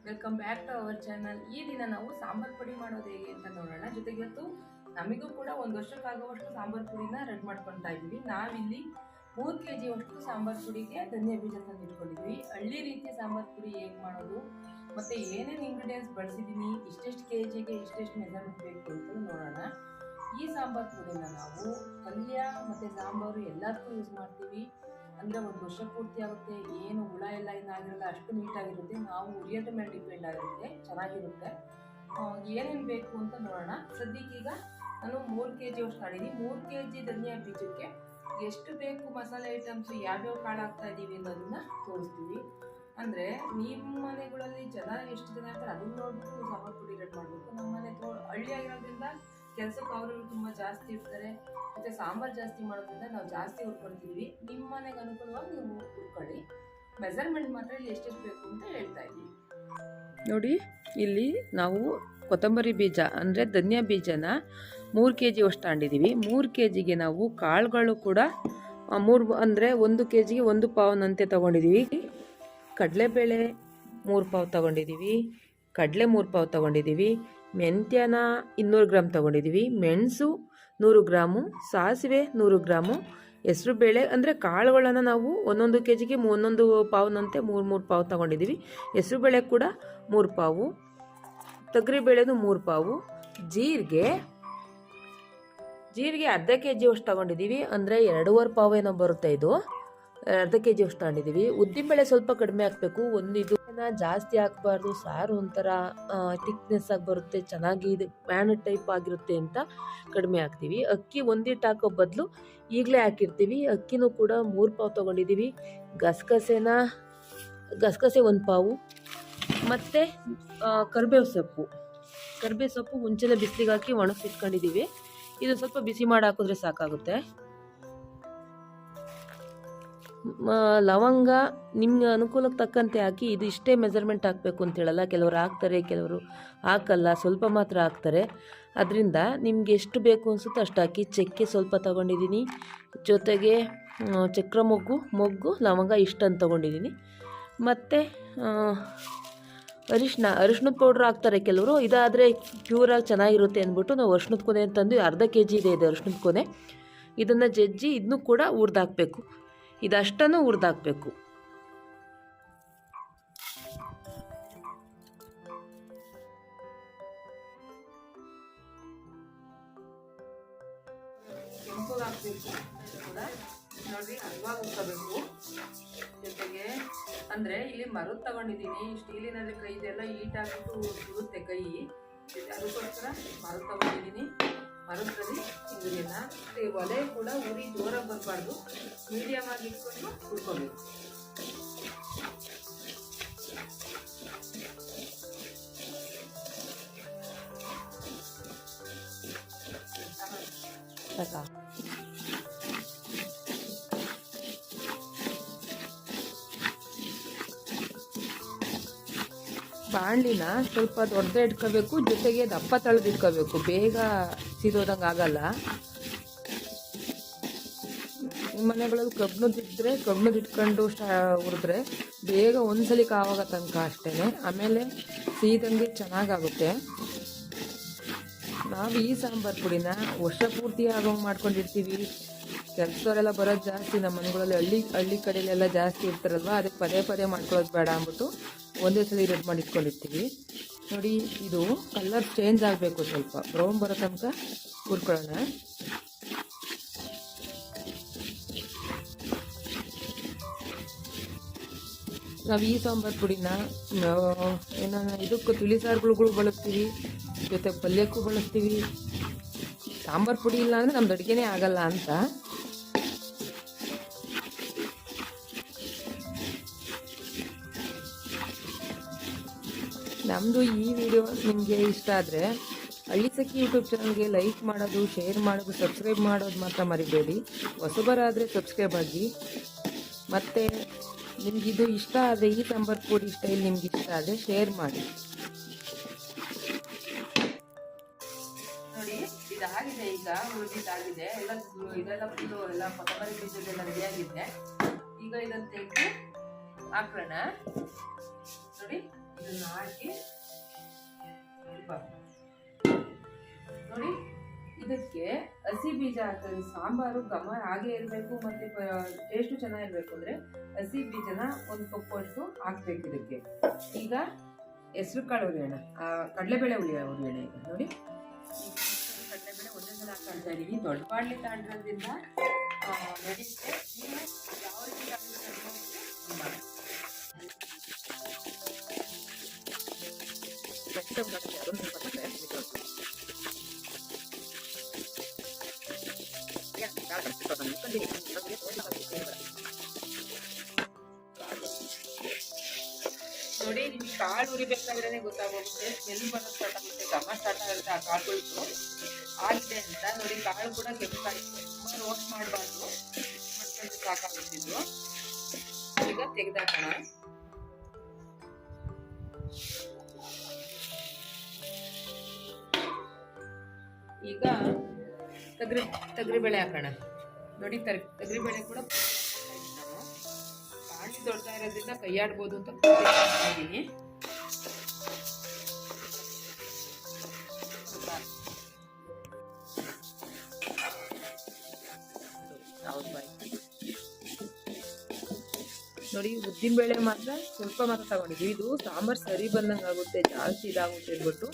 Welcome back to our channel. ಈ ದಿನ ನಾವು ಸಾಂಬಾರ್ ಪುಡಿ ಮಾಡೋದು ಹೇಗೆ ಅಂತ ನೋಡೋಣ. ಜೊತೆಗೆ ಇವತ್ತು ನಮಗೂ ಕೂಡ ಒಂದು ವರ್ಷಕ್ಕಾಗುವಷ್ಟು ಸಾಂಬಾರ್ ಪುಡಿನ ರೆಡಿ ಮಾಡ್ಕೊತಾ ಇದ್ದೀವಿ. ನಾವಿಲ್ಲಿ 3 kg ಅಷ್ಟು ಸಾಂಬಾರ್ ಪುಡಿಗೆ ಧನಿಯಾ ಬೀಜ ತಂದಿಟ್ಕೊಂಡಿದ್ವಿ. ಹಳ್ಳಿ ರೀತಿಯ ಸಾಂಬಾರ್ ಪುಡಿ ಹೇಗೆ ಮಾಡೋದು ಮತ್ತು ಏನೇನು ಇಂಗ್ರೀಡಿಯೆಂಟ್ಸ್ ಬಳಸಿದ್ದೀನಿ, ಇಷ್ಟೆಷ್ಟು kgಗೆ ಇಷ್ಟೆಷ್ಟು ಮೆಜರ್ಮೆಂಟ್ ಬೇಕು ಅಂತ ನೋಡೋಣ. ಈ ಸಾಂಬಾರ್ ಪುಡಿನ ನಾವು ಪಲ್ಯ ಮತ್ತು ಸಾಂಬಾರು ಎಲ್ಲದಕ್ಕೂ ಯೂಸ್ ಮಾಡ್ತೀವಿ. ಅಂದರೆ ಒಂದು ವರ್ಷ ಪೂರ್ತಿ ಆಗುತ್ತೆ. ಏನು ಹುಳ ಎಲ್ಲ ಏನಾಗಿರಲ್ಲ, ಅಷ್ಟು ನೀಟಾಗಿರುತ್ತೆ. ನಾವು ಉರಿಯೋದ್ರ ಮೇಲೆ ಡಿಪೆಂಡ್ ಆಗಿರುತ್ತೆ, ಚೆನ್ನಾಗಿರುತ್ತೆ. ಏನೇನು ಬೇಕು ಅಂತ ನೋಡೋಣ. ಸದ್ಯಕ್ಕೀಗ ನಾನು 3 kg ಅಷ್ಟು ಮಾಡಿದ್ದೀನಿ. 3 kg ಧನಿಯಾ ಬೀಜಕ್ಕೆ ಎಷ್ಟು ಬೇಕು ಮಸಾಲೆ ಐಟಮ್ಸು, ಯಾವ್ಯಾವ ಕಾಳು ಹಾಕ್ತಾ ಇದ್ದೀವಿ ಅನ್ನೋದನ್ನ ತೋರಿಸ್ತೀವಿ. ಅಂದರೆ ನಿಮ್ಮ ಮನೆಗಳಲ್ಲಿ ಜನ ಎಷ್ಟು ಜನ ಇರ್ತಾರೆ ಅದನ್ನ ನೋಡ್ಬಿಟ್ಟು ಸಾಂಬಾರ್ ಪುಡಿ ರೆಡಿ ಮಾಡಬೇಕು. ನಮ್ಮ ಮನೆ ಹಳ್ಳಿ ಆಗಿರೋದ್ರಿಂದ ಕೆಲಸಕ್ಕೆ ಅವರು ತುಂಬ ಜಾಸ್ತಿ ಇರ್ತಾರೆ, ಮತ್ತು ಸಾಂಬಾರು ಜಾಸ್ತಿ ಮಾಡೋದ್ರಿಂದ ನಾವು ಜಾಸ್ತಿ ಹುರ್ಕೊಳ್ತೀವಿ. ನಿಮ್ಮ ಮನೆಗೆ ಅನುಕೂಲವಾಗಿ ನೀವು ಹುರ್ಕೊಳ್ಳಿ. ಮೆಜರ್ಮೆಂಟ್ ಮಾತ್ರ ಇಲ್ಲಿ ಎಷ್ಟೆಷ್ಟು ಬೇಕು ಅಂತ ಹೇಳ್ತಾ ಇದ್ದೀವಿ. ನೋಡಿ, ಇಲ್ಲಿ ನಾವು ಕೊತ್ತಂಬರಿ ಬೀಜ ಅಂದರೆ ಧನಿಯಾ ಬೀಜನ 3 kg ಅಷ್ಟು ತಗೊಂಡಿದ್ದೀವಿ. 3 kgಗೆ ನಾವು ಕಾಳುಗಳು ಕೂಡ 3 ಅಂದರೆ 1 kgಗೆ 1 ಪಾವ್ನಂತೆ ತೊಗೊಂಡಿದ್ದೀವಿ. ಕಡಲೆಬೇಳೆ 3 ಪಾವ್ ತೊಗೊಂಡಿದ್ದೀವಿ, ಕಡಲೆ 3 ಪಾವ್ ತೊಗೊಂಡಿದ್ದೀವಿ, ಮೆಂತ್ಯನ 200 ಗ್ರಾಮ್ ತೊಗೊಂಡಿದ್ದೀವಿ, ಮೆಣಸು 100 ಗ್ರಾಮು, ಸಾಸಿವೆ 100 ಗ್ರಾಮು, ಹೆಸರು ಬೇಳೆ ಅಂದರೆ ಕಾಳುಗಳನ್ನು ನಾವು 1 kgಗೆ 1 ಪಾವ್ನಂತೆ 3 ಪಾವ್ ತೊಗೊಂಡಿದ್ದೀವಿ. ಹೆಸರು ಬೇಳೆ ಕೂಡ 3 ಪಾವು, ತೊಗರಿಬೇಳೆದು 3 ಪಾವು, ಜೀರಿಗೆ ಅರ್ಧ kg ಅಷ್ಟು ತೊಗೊಂಡಿದ್ದೀವಿ. ಅಂದರೆ 2.5 ಪಾವ್ ಏನೋ ಬರುತ್ತೆ, ಇದು ಅರ್ಧ kg ಅಷ್ಟು ತಗೊಂಡಿದ್ದೀವಿ. ಉದ್ದಿನಬೇಳೆ ಸ್ವಲ್ಪ ಕಡಿಮೆ ಹಾಕಬೇಕು. ಇದು ಜಾಸ್ತಿ ಹಾಕಬಾರ್ದು, ಸಾರು ಒಂಥರ ಥಿಕ್ನೆಸ್ ಆಗಿ ಬರುತ್ತೆ, ಚೆನ್ನಾಗಿ ಇದು ಪ್ಯಾನ್ ಟೈಪ್ ಆಗಿರುತ್ತೆ ಅಂತ ಕಡಿಮೆ ಹಾಕ್ತೀವಿ. ಅಕ್ಕಿ ಒಂದಿಟ್ಟು ಹಾಕೋ ಬದಲು ಈಗಲೇ ಹಾಕಿರ್ತೀವಿ. ಅಕ್ಕಿನೂ ಕೂಡ 3 ಪಾವ್ ತೊಗೊಂಡಿದ್ದೀವಿ. ಗಸಗಸೆ 1 ಪಾವು, ಮತ್ತು ಕರಿಬೇವು ಸೊಪ್ಪು ಮುಂಚೆನೇ ಬಿಸಿಲಿಗೆ ಹಾಕಿ ಒಣಗಿಸಿಟ್ಕೊಂಡಿದ್ದೀವಿ. ಇದು ಸ್ವಲ್ಪ ಬಿಸಿ ಮಾಡಿ ಹಾಕಿದ್ರೆ ಸಾಕಾಗುತ್ತೆ. ಲವಂಗ ನಿಮ್ಗೆ ಅನುಕೂಲಕ್ಕೆ ತಕ್ಕಂತೆ ಹಾಕಿ. ಇದು ಇಷ್ಟೇ ಮೆಜರ್ಮೆಂಟ್ ಹಾಕಬೇಕು ಅಂತ ಹೇಳಲ್ಲ, ಕೆಲವರು ಹಾಕ್ತಾರೆ, ಕೆಲವರು ಹಾಕಲ್ಲ, ಸ್ವಲ್ಪ ಮಾತ್ರ ಹಾಕ್ತಾರೆ. ಅದರಿಂದ ನಿಮ್ಗೆ ಎಷ್ಟು ಬೇಕು ಅನಿಸುತ್ತೋ ಅಷ್ಟು ಹಾಕಿ. ಚಕ್ಕೆ ಸ್ವಲ್ಪ ತೊಗೊಂಡಿದ್ದೀನಿ, ಜೊತೆಗೆ ಚಕ್ರ ಮೊಗ್ಗು ಲವಂಗ ಇಷ್ಟನ್ನು ತೊಗೊಂಡಿದ್ದೀನಿ. ಮತ್ತು ಅರಿಶಿಣದ ಪೌಡ್ರ್ ಹಾಕ್ತಾರೆ ಕೆಲವರು. ಇದಾದರೆ ಪ್ಯೂರಾಗಿ ಚೆನ್ನಾಗಿರುತ್ತೆ ಅಂದ್ಬಿಟ್ಟು ನಾವು ಅರಿಶಿಣದ ಕೊನೆ ಅಂತಂದು ಅರ್ಧ kg ಇದೆ ಇದು ಅರಿಶಿಣದ ಕೊನೆ. ಇದನ್ನು ಜಜ್ಜಿ ಇದನ್ನು ಕೂಡ ಹುರಿದಾಕಬೇಕು. ಇದಷ್ಟನ್ನು ಹುರಿದಾಕಬೇಕು. ಕೆಂಪಗೆ ಹಾಕಬೇಕು ಕೂಡ ನೋಡಿ, ಹಲ್ವಾಗಿ ಹುರ್ಕೋಬೇಕು. ಜೊತೆಗೆ ಅಂದರೆ ಇಲ್ಲಿ ಮರದ ತಗೊಂಡಿದ್ದೀನಿ, ಸ್ಟೀಲಿನಲ್ಲಿ ಕೈ ಇದೆಲ್ಲ ಈಟ್ ಹಾಕಿಬಿಟ್ಟು ಸುಡುತ್ತೆ ಕೈ, ಅದಕ್ಕೋಸ್ಕರ ಮರದ ತಗೊಂಡಿದ್ದೀನಿ. ಮರದಲ್ಲಿ ಇಂಗ್ರೀಡಿಯನ್ನ ಒಲೆ ಕೂಡ ಉರಿ ಜೋರಾಗಿ ಬರಬಾರ್ದು, ಮೀಡಿಯಮ್ ಆಗಿ ಇಟ್ಕೊಂಡು ಹುರ್ಕೋಬೇಕು. ಬಾಣಲಿನ ಸ್ವಲ್ಪ ದೊಡ್ಡದೇ ಇಟ್ಕೋಬೇಕು, ಜೊತೆಗೆ ದಪ್ಪ ತಳೆದು ಇಟ್ಕೋಬೇಕು, ಬೇಗ ಸಿದೋದಂಗೆ ಆಗಲ್ಲ. ನಿಮ್ಮ ಮನೆಗಳಲ್ಲಿ ಕಬ್ಬಿಣದಿದ್ದರೆ ಕಬ್ಬಿಣದ ಇಟ್ಕೊಂಡು ಹುರಿದ್ರೆ ಬೇಗ ಒಂದ್ಸಲಿಕ್ಕೆ ಆವಾಗ ತನಕ ಅಷ್ಟೇ, ಆಮೇಲೆ ಸಿಹಿದಂಗೆ ಚೆನ್ನಾಗಾಗುತ್ತೆ. ನಾವು ಈ ಸಾಂಬಾರು ಪುಡಿನ ವರ್ಷ ಪೂರ್ತಿ ಆಗೋಂಗೆ ಮಾಡ್ಕೊಂಡಿರ್ತೀವಿ. ಕೆಲಸದವರೆಲ್ಲ ಬರೋದು ಜಾಸ್ತಿ, ನಮ್ಮ ಮನೆಗಳಲ್ಲಿ ಹಳ್ಳಿ ಕಡೆಯಲ್ಲೆಲ್ಲ ಜಾಸ್ತಿ ಇರ್ತಾರಲ್ವ, ಅದಕ್ಕೆ ಪದೇ ಮಾಡ್ಕೊಳ್ಳೋದು ಬೇಡ ಅಂದ್ಬಿಟ್ಟು ಒಂದೇ ಸಲ ರೆಡಿ ಮಾಡಿ ಇಟ್ಕೊಂಡಿರ್ತೀವಿ. ನೋಡಿ, ಇದು ಕಲರ್ ಚೇಂಜ್ ಆಗಬೇಕು, ಸ್ವಲ್ಪ ಬ್ರೌನ್ ಬರೋ ತನಕ ಹುರ್ಕೊಳ್ಳೋಣ. ನಾವು ಈ ಸಾಂಬಾರು ಪುಡಿನ ಇದಕ್ಕೂ ತಿಳಿಸಾರುಗಳು ಬಳಸ್ತೀವಿ, ಜೊತೆ ಪಲ್ಯಕ್ಕೂ ಬಳಸ್ತೀವಿ. ಸಾಂಬಾರು ಪುಡಿ ಇಲ್ಲ ಅಂದರೆ ನಮ್ದು ಅಡುಗೆನೇ ಆಗಲ್ಲ ಅಂತ. ನಮ್ಮದು ಈ ವಿಡಿಯೋ ನಿಮಗೆ ಇಷ್ಟ ಆದರೆ ಹಳ್ಳಿ ಸಖಿ ಯೂಟ್ಯೂಬ್ ಚಾನಲ್ಗೆ ಲೈಕ್ ಮಾಡೋದು, ಶೇರ್ ಮಾಡೋದು, ಸಬ್ಸ್ಕ್ರೈಬ್ ಮಾಡೋದು ಮಾತ್ರ ಮರಿಬೇಡಿ. ಹೊಸಬರಾದರೆ ಸಬ್ಸ್ಕ್ರೈಬ್ ಆಗಿ. ಮತ್ತು ನಿಮಗಿದು ಇಷ್ಟ ಆದರೆ, ಈ ಸಾಂಬಾರು ಪುಡಿ ಸ್ಟೈಲ್ ನಿಮ್ಗೆ ಇಷ್ಟ ಆದರೆ ಶೇರ್ ಮಾಡಿ. ನೋಡಿ, ಇದಾಗಿದೆ, ಈಗ ಹುರಿದಿದ್ದಾಗಿದೆ, ಇದೆಲ್ಲ ಫುಲ್ಲು ಎಲ್ಲ ಕೊತ್ತಂಬರಿ ಬೀಜದೆಲ್ಲ ರೆಡಿಯಾಗಿದೆ. ಈಗ ಇದನ್ನು ತೆಗೆದು ಹಾಕೋಣ. ನೋಡಿ, ಇದನ್ನ ಹಾಕಿ ನೋಡಿ, ಇದಕ್ಕೆ ಹಸಿ ಬೀಜ ಹಾಕಿದ್ರೆ ಸಾಂಬಾರು ಘಮ ಹಾಗೆ ಇರಬೇಕು ಮತ್ತೆ ಟೇಸ್ಟು ಚೆನ್ನಾಗಿರ್ಬೇಕು ಅಂದ್ರೆ ಹಸಿ ಬೀಜನ 1 ಕಪ್ ಅಷ್ಟು ಹಾಕ್ಬೇಕು ಇದಕ್ಕೆ. ಈಗ ಹೆಸರು ಕಾಳು ಹುರಿಯೋಣ, ಕಡಲೆಬೇಳೆ ಹುರಿಯೋಣ. ಈಗ ನೋಡಿ, ಕಡಲೆಬೇಳೆ ಒಂದೇ ಸಲ ಹಾಕ್ತಾ ಇದೀವಿ. ದೊಡ್ಡ ಬಾಣಲೆ ತಾಂಡ್ರದಿಂದ ನಡೆಯುತ್ತೆ. ನೀವು ಯಾವ ರೀತಿ ನೋಡಿ, ನಿಮ್ಗೆ ಕಾಳು ಉರಿಬೇಕಾದ್ರೆ ಗೊತ್ತಾಗೋಗುತ್ತೆ, ಸ್ಮೆಲ್ ಬರೋದು ಸ್ಟಾರ್ಟ್ ಆಗುತ್ತೆ, ಘಮ ಸ್ಟಾರ್ಟ್ ಆಗುತ್ತೆ ಆ ಕಾಳುಗಳು ಆಗಿದೆ ಅಂತ. ನೋಡಿ, ಕಾಳು ಕೂಡ ಕೆಂಪಾಗಿದೆ, ರೋಸ್ಟ್ ಮಾಡಬಾರ್ದು, ಮತ್ತೆ ಸಾಕಾಗುತ್ತಿದ್ದು. ಈಗ ತೆಗೆದಾಕೋಣ. ಈಗ ತೊಗರಿಬೇಳೆ ಹಾಕೋಣ. ನೋಡಿ, ತೊಗರಿಬೇಳೆ ಕೂಡ ಕಾಳು ದೊಡ್ಡ ಇರೋದ್ರಿಂದ ಕೈಯಾಡ್ಬೋದು ಅಂತ ಇದ್ದೀನಿ. ನೋಡಿ, ಉದ್ದಿನಬೇಳೆ ಮಾತ್ರ ಸ್ವಲ್ಪ ಮಾತ್ರ ತಗೊಂಡಿದ್ದೀವಿ. ಇದು ಸಾಂಬಾರು ಸರಿ ಬಂದಂಗೆ ಆಗುತ್ತೆ, ಜಾಸ್ತಿ ಇದಾಗುತ್ತೆ ಅಂದ್ಬಿಟ್ಟು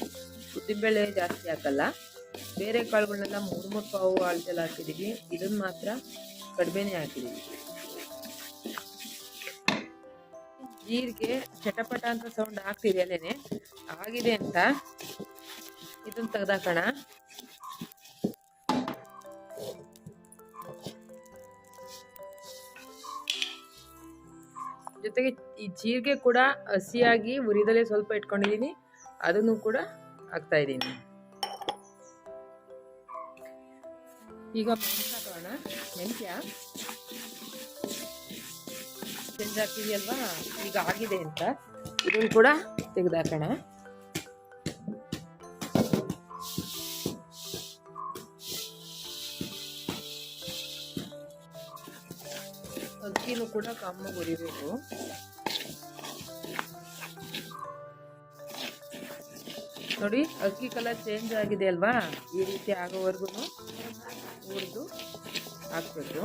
ಉದ್ದಿನಬೇಳೆ ಜಾಸ್ತಿ ಹಾಕಲ್ಲ. ಬೇರೆ ಕಾಳುಗಳನ್ನೆಲ್ಲ 3 ಪಾವು ಆಳ್ತೆಲ್ಲ ಹಾಕಿದ್ದೀವಿ, ಇದನ್ನು ಮಾತ್ರ ಕಡಿಮೆನೇ ಹಾಕಿದ್ದೀವಿ. ಜೀರಿಗೆ ಚಟಪಟ ಅಂತ ಸೌಂಡ್ ಆಗ್ತಿದೆ ಅಲ್ಲೇನೆ, ಆಗಿದೆ ಅಂತ ಇದನ್ನು ತೆಗೆದಾಕೋಣ. ಜೊತೆಗೆ ಈ ಜೀರಿಗೆ ಕೂಡ ಹಸಿಯಾಗಿ ಉರಿದಲ್ಲೇ ಸ್ವಲ್ಪ ಇಟ್ಕೊಂಡಿದ್ದೀನಿ, ಅದನ್ನು ಕೂಡ ಹಾಕ್ತಾ ಇದ್ದೀನಿ. ಈಗ ಮೆಣಸು ಹಾಕೋಣ. ಮೆಣಸ್ಯ ಚೆಂದ ಹಾಕಿದೆಯಲ್ವಾ, ಈಗ ಆಗಿದೆ ಅಂತ ಇದನ್ನು ಕೂಡ ತೆಗೆದಾಕೋಣ. ಅಕ್ಕಿನೂ ಕೂಡ ಕಮ್ಮಾಗಿ ಉರಿಬೇಕು. ನೋಡಿ, ಅಕ್ಕಿ ಕಲರ್ ಚೇಂಜ್ ಆಗಿದೆ ಅಲ್ವಾ, ಈ ರೀತಿ ಆಗೋವರೆಗೂ ಹುರಿದು ಹಾಕ್ಬೇಕು.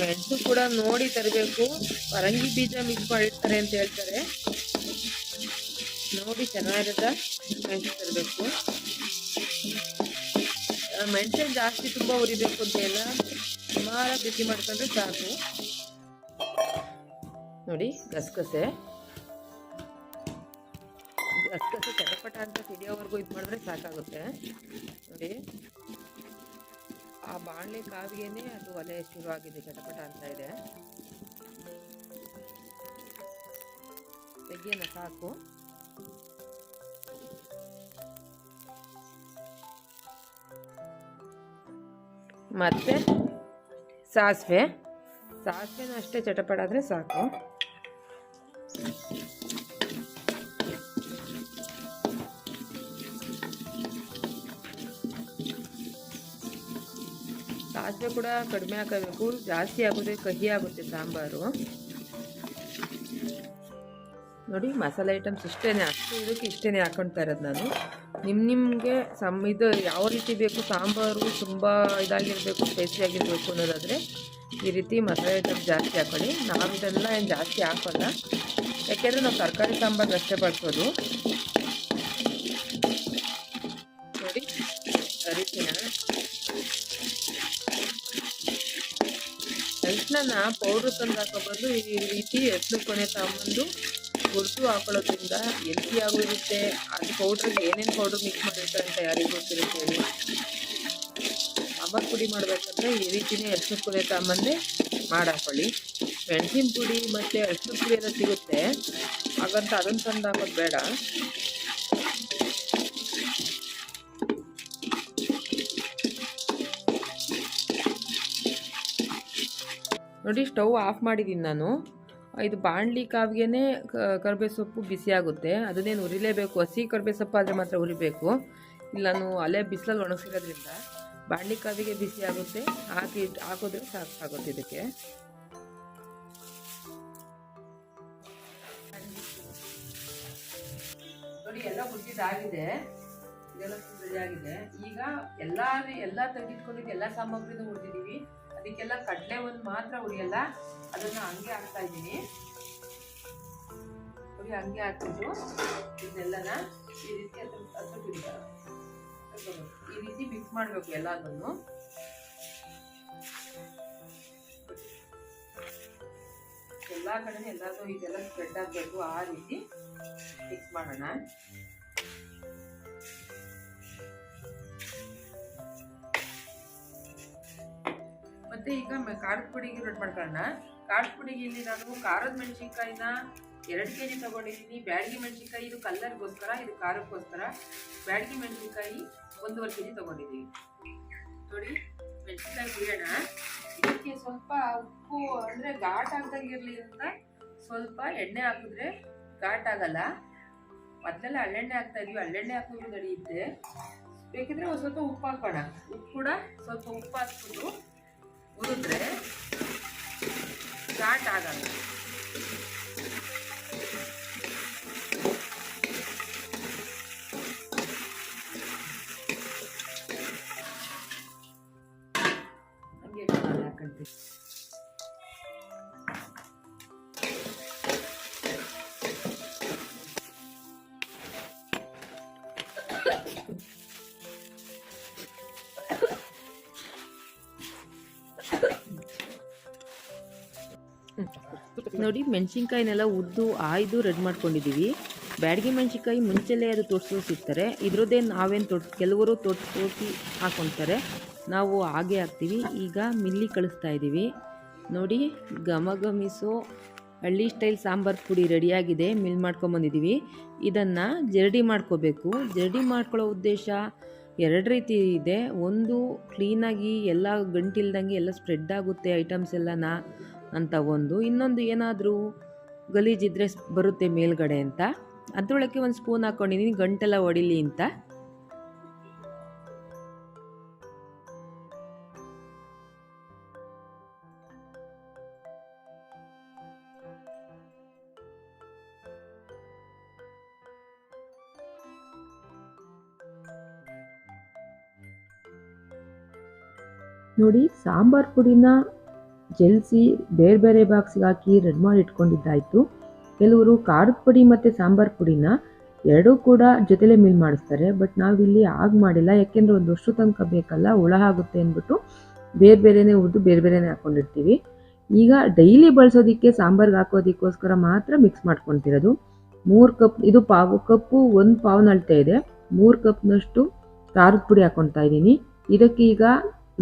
ಮೆಣಸು ಕೂಡ ನೋಡಿ ತರಬೇಕು, ಪರಂಗಿ ಬೀಜ ಮಿಕ್ಸ್ ಮಾಡಿರ್ತಾರೆ ಅಂತ ಹೇಳ್ತಾರೆ. ನೋಡಿ ಚೆನ್ನಾಗಿರದ ಮೆಣಸು ತರಬೇಕು. ಮೆಣಸು ಜಾಸ್ತಿ ತುಂಬ ಉರಿಬೇಕು ಅಂತ ಎಲ್ಲ, ಸುಮಾರು ಬಿಸಿ ಮಾಡ್ಕೊಂಡ್ರೆ ಸಾಕು. ನೋಡಿ, ಗಸಗಸೆ ಚಟಪಟ ಅಂತ ಸಿಡಿಯೋವರೆಗೂ ಇದು ಮಾಡಿದ್ರೆ ಸಾಕಾಗುತ್ತೆ. ನೋಡಿ, ಆ ಬಾಣಲೆ ಕಾವಿಗೆನೆ ಅದು ಒಲೆ ಶುರುವಾಗಿದೆ, ಚಟಪಟ ಅಂತ ಇದೆ. ತೆಗಿಯೋಣ, ಸಾಕು. ಮತ್ತೆ ಸಾಸಿವೆನೂ ಅಷ್ಟೇ ಚಟಪಟ ಆದರೆ ಸಾಕು. ಸಾಸಿವೆ ಕೂಡ ಕಡಿಮೆ ಹಾಕಬೇಕು, ಜಾಸ್ತಿ ಆಗುತ್ತೆ ಕಹಿ ಆಗುತ್ತೆ ಸಾಂಬಾರು. ನೋಡಿ, ಮಸಾಲೆ ಐಟಮ್ಸ್ ಇಷ್ಟೇನೆ, ಅಷ್ಟು ಇದಕ್ಕೆ ಇಷ್ಟೇನೆ ಹಾಕೊಳ್ತಾ ಇರೋದು ನಾನು. ನಿಮಗೆ ಇದು ಯಾವ ರೀತಿ ಬೇಕು, ಸಾಂಬಾರು ತುಂಬ ಇದಾಗಿರಬೇಕು, ಸ್ಪೈಸಿಯಾಗಿರಬೇಕು ಅನ್ನೋದಾದರೆ ಈ ರೀತಿ ಮಸಾಲೆ ಐಟಮ್ ಜಾಸ್ತಿ ಹಾಕೊಳ್ಳಿ. ನಾವು ಇದೆಲ್ಲ ಏನು ಜಾಸ್ತಿ ಹಾಕೋಲ್ಲ, ಯಾಕೆಂದರೆ ನಾವು ತರಕಾರಿ ಸಾಂಬಾರು ಅಷ್ಟೇ ಬಳಸೋದು. ನೋಡಿ, ಅರಿಶಿನ, ಅರಿಶಿನ ಪೌಡ್ರ್ ತಂದು ಹಾಕೋಬಾರ್ದು, ಈ ರೀತಿ ಎಸ್ಲು ಕೊನೆ ತಗೊಂಡು ಹುರಿದು ಹಾಕೊಳ್ಳೋದ್ರಿಂದ ಹೆಲ್ತಿಯಾಗೂ ಇರುತ್ತೆ. ಅದು ಪೌಡ್ರಿಗೆ ಏನೇನು ಪೌಡ್ರ್ ಮಿಕ್ಸ್ ಮಾಡಿರ್ತಾರೆ ಅಂತ ಯಾರಿಗೂ ಗೊತ್ತಿರುತ್ತೆ ಹೇಳಿ. ಸಾಂಬಾರು ಪುಡಿ ಮಾಡಬೇಕಂದ್ರೆ ಈ ರೀತಿಯೇ ಅರಿಶಿನ ಕೊನೆ ತಗೊಂಬಂದೆ ಮಾಡಿ ಹಾಕೊಳ್ಳಿ. ಮೆಣಸಿನ ಪುಡಿ ಮತ್ತು ಅರಿಶಿನ ಪುಡಿ ಎಲ್ಲ ಸಿಗುತ್ತೆ, ಹಾಗಂತ ಅದನ್ನು ತಂದು ಹಾಕೋದು ಬೇಡ. ನೋಡಿ, ಸ್ಟವ್ ಆಫ್ ಮಾಡಿದ್ದೀನಿ ನಾನು. ಇದು ಬಾಣಲಿ ಕಾವಿಗೆ ಕರಿಬೇವು ಸೊಪ್ಪು ಬಿಸಿ ಆಗುತ್ತೆ, ಅದನ್ನೇನು ಉರಿಲೇಬೇಕು. ಹಸಿ ಕರಿಬೇವು ಸೊಪ್ಪು ಆದರೆ ಮಾತ್ರ ಉರಿಬೇಕು. ಇಲ್ಲ, ನಾನು ಅಲ್ಲೇ ಬಿಸಿಲಲ್ಲಿ ಒಣಗಿಸಿರೋದ್ರಿಂದ ಬಾಣಲಿ ಕಾವಿಗೆ ಬಿಸಿ ಆಗುತ್ತೆ, ಹಾಕಿದ್ರೆ ಸಾಕಾಗುತ್ತೆ ಇದಕ್ಕೆ. ನೋಡಿ ಎಲ್ಲ ಹುಟ್ಟಿದಾಗಿದೆ, ಇದೆಲ್ಲ ರೆಡಿ ಆಗಿದೆ. ಈಗ ಎಲ್ಲ ತೆಗೆದಿಟ್ಕೊಂಡಿದ್ದು ಎಲ್ಲ ಸಾಮಗ್ರಿನೂ ಹುರಿದಿದ್ದೀವಿ. ಅದಕ್ಕೆಲ್ಲ ಕಡಲೆ ಒಂದು ಮಾತ್ರ ಹುರಿಯಲ್ಲ, ಅದನ್ನ ಹಂಗೆ ಹಾಕ್ತಾ ಇದ್ದೀನಿ. ಹುರಿ ಹಂಗೆ ಹಾಕ್ಬಿಟ್ಟು ಇದನ್ನೆಲ್ಲನ ಈ ರೀತಿ ಈ ರೀತಿ ಮಿಕ್ಸ್ ಮಾಡಬೇಕು ಎಲ್ಲದನ್ನು. ಎಲ್ಲ ಕಡೆ ಎಲ್ಲಾದ್ರೂ ಇದೆಲ್ಲ ಸ್ಪ್ರೆಡ್ ಆಗಬೇಕು, ಆ ರೀತಿ ಮಿಕ್ಸ್ ಮಾಡೋಣ. ಮತ್ತೆ ಈಗ ಖಾರದ ಪುಡಿಗೆ ರೆಡಿ ಮಾಡ್ಕೊಳ್ಳೋಣ. ಖಾರದ ಪುಡಿಗೆ ಇಲ್ಲಿ ನಾನು ಖಾರದ ಮೆಣಸಿನ್ಕಾಯಿನ 2 kg ತಗೊಂಡಿದ್ದೀನಿ. ಬ್ಯಾಡಗಿ ಮೆಣಸಿನ್ಕಾಯಿ ಇದು ಕಲ್ಲರ್ಗೋಸ್ಕರ, ಇದು ಖಾರಕ್ಕೋಸ್ಕರ. ಬ್ಯಾಡಗಿ ಮೆಣಸಿನ್ಕಾಯಿ 1.5 kg ತಗೊಂಡಿದ್ದೀವಿ. ನೋಡಿ ಮೆಣಸಿನ್ಕಾಯಿ ಹುರಿಯೋಣ. ಇದಕ್ಕೆ ಸ್ವಲ್ಪ ಉಪ್ಪು ಅಂದರೆ ಘಾಟ್ ಆಗ್ದಂಗೆ ಇರಲಿ ಅಂತ ಸ್ವಲ್ಪ ಎಣ್ಣೆ ಹಾಕಿದ್ರೆ ಘಾಟ್ ಆಗಲ್ಲ. ಮೊದಲೆಲ್ಲ ಹಳ್ಳೆಣ್ಣೆ ಹಾಕ್ತಾ ಇದ್ವಿ, ಹಳ್ಳೆಣ್ಣೆ ಹಾಕಿದ್ರು ನಡೆಯುತ್ತೆ. ಬೇಕಿದ್ರೆ ಒಂದು ಸ್ವಲ್ಪ ಉಪ್ಪು ಹಾಕೋಣ. ಉಪ್ಪು ಕೂಡ ಸ್ವಲ್ಪ ಉಪ್ಪು ಹಾಕ್ಬಿಟ್ಟು ಹುರಿದ್ರೆ ಘಾಟ್ ಆಗಲ್ಲ. ಹಂಗೆ ಹಾಕಂತೀವಿ. ನೋಡಿ ಮೆಣಸಿನ್ಕಾಯಿನೆಲ್ಲ ಉದ್ದು ಆಯ್ದು ರೆಡಿ ಮಾಡ್ಕೊಂಡಿದ್ದೀವಿ. ಬ್ಯಾಡಗಿ ಮೆಣಸಿನ್ಕಾಯಿ ಮುಂಚೆಲೇ ಅದು ತೊಟ್ಸೋದು ಸಿಗ್ತಾರೆ. ಇದ್ರದ್ದೇ ನಾವೇನು ಕೆಲವರು ತೊಟ್ಸಿ ಹಾಕ್ಕೊತಾರೆ, ನಾವು ಹಾಗೆ ಹಾಕ್ತೀವಿ. ಈಗ ಮಿಲ್ಲಿ ಕಳಿಸ್ತಾ ಇದ್ದೀವಿ. ನೋಡಿ ಘಮಘಮಿಸೋ ಹಳ್ಳಿ ಸ್ಟೈಲ್ ಸಾಂಬಾರು ಪುಡಿ ರೆಡಿಯಾಗಿದೆ. ಮಿಲ್ ಮಾಡ್ಕೊಂಬಂದಿದ್ದೀವಿ. ಇದನ್ನು ಜರಡಿ ಮಾಡ್ಕೋಬೇಕು. ಜರಡಿ ಮಾಡ್ಕೊಳ್ಳೋ ಉದ್ದೇಶ 2 ರೀತಿ ಇದೆ. ಒಂದು ಕ್ಲೀನಾಗಿ ಎಲ್ಲ ಗಂಟಿಲ್ದಂಗೆ ಎಲ್ಲ ಸ್ಪ್ರೆಡ್ ಆಗುತ್ತೆ ಐಟಮ್ಸ್ ಎಲ್ಲನ ಅಂತ ಒಂದು. ಇನ್ನೊಂದು ಏನಾದರೂ ಗಲೀಜಿದ್ರೆ ಬರುತ್ತೆ ಮೇಲ್ಗಡೆ ಅಂತ. ಅದರೊಳಕ್ಕೆ ಒಂದು ಸ್ಪೂನ್ ಹಾಕ್ಕೊಂಡಿದ್ದೀನಿ ಗಂಟೆಲ್ಲ ಹೊಡಿಲಿ ಅಂತ. ನೋಡಿ ಸಾಂಬಾರ್ ಪುಡಿನ ಜಲ್ಸಿ ಬೇರೆ ಬೇರೆ ಬಾಕ್ಸಿಗೆ ಹಾಕಿ ರೆಡಿ ಮಾಡಿ ಇಟ್ಕೊಂಡಿದ್ದಾಯಿತು. ಕೆಲವರು ಖಾರದ ಪುಡಿ ಮತ್ತು ಸಾಂಬಾರು ಪುಡಿನ ಎರಡೂ ಕೂಡ ಜೊತೆಲೇ ಮಿಲ್ ಮಾಡಿಸ್ತಾರೆ. ಬಟ್ ನಾವಿಲ್ಲಿ ಆಗ ಮಾಡಿಲ್ಲ, ಯಾಕೆಂದರೆ ಒಂದು ವರ್ಷ ತನಕ ಬೇಕಲ್ಲ, ಹುಳ ಆಗುತ್ತೆ ಅಂದ್ಬಿಟ್ಟು ಬೇರೆ ಬೇರೆನೇ ಹುರಿದು ಬೇರೆ ಬೇರೆನೇ ಹಾಕ್ಕೊಂಡಿರ್ತೀವಿ. ಈಗ ಡೈಲಿ ಬಳಸೋದಕ್ಕೆ ಸಾಂಬಾರ್ಗೆ ಹಾಕೋದಕ್ಕೋಸ್ಕರ ಮಾತ್ರ ಮಿಕ್ಸ್ ಮಾಡ್ಕೊತಿರೋದು. 3 ಕಪ್, ಇದು ಪಾವು ಕಪ್ಪು, 1 ಪಾವ್ನ ಅಳತೆ ಇದೆ. 3 ಕಪ್ನಷ್ಟು ಖಾರದ ಪುಡಿ ಹಾಕ್ಕೊತಾ ಇದ್ದೀನಿ. ಇದಕ್ಕೆ ಈಗ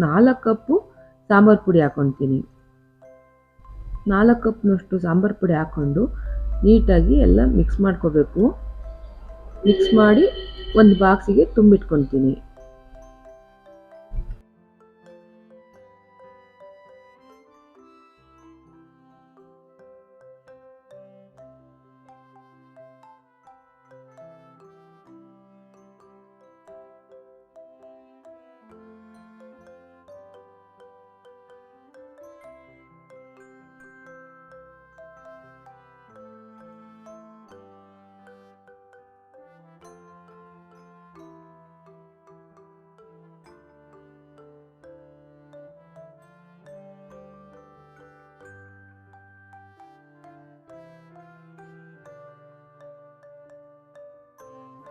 4 ಕಪ್ಪು ಸಾಂಬಾರು ಪುಡಿ ಹಾಕ್ಕೊತೀನಿ. 4 ಕಪ್ನಷ್ಟು ಸಾಂಬಾರು ಪುಡಿ ಹಾಕ್ಕೊಂಡು ನೀಟಾಗಿ ಎಲ್ಲ ಮಿಕ್ಸ್ ಮಾಡ್ಕೋಬೇಕು. ಮಿಕ್ಸ್ ಮಾಡಿ ಒಂದು ಬಾಕ್ಸಿಗೆ ತುಂಬಿಟ್ಕೊತೀನಿ.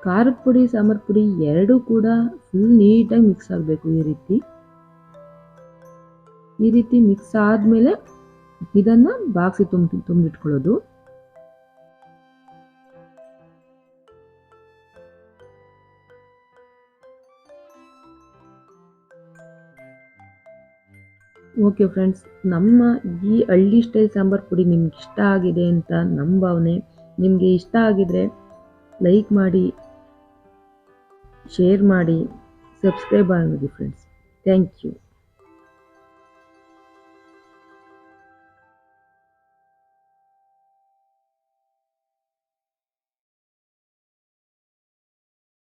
ಖಾರದ ಪುಡಿ ಸಾಂಬಾರು ಪುಡಿ ಎರಡೂ ಕೂಡ ಫುಲ್ ನೀಟಾಗಿ ಮಿಕ್ಸ್ ಆಗಬೇಕು. ಈ ರೀತಿ ಮಿಕ್ಸ್ ಆದಮೇಲೆ ಇದನ್ನು ಬಾಕ್ಸಿ ತುಂಬಿಟ್ಕೊಳ್ಳೋದು. ಓಕೆ ಫ್ರೆಂಡ್ಸ್, ನಮ್ಮ ಈ ಹಳ್ಳಿ ಸ್ಟೈಲ್ ಸಾಂಬಾರು ಪುಡಿ ನಿಮ್ಗೆ ಇಷ್ಟ ಆಗಿದೆ ಅಂತ ನಮ್ಮ ಭಾವನೆ. ನಿಮಗೆ ಇಷ್ಟ ಆಗಿದ್ರೆ ಲೈಕ್ ಮಾಡಿ, ಶೇರ್ ಮಾಡಿ, ಸಬ್ಸ್ಕ್ರೈಬ್ ಆಗಿ ಫ್ರೆಂಡ್ಸ್. Thank you.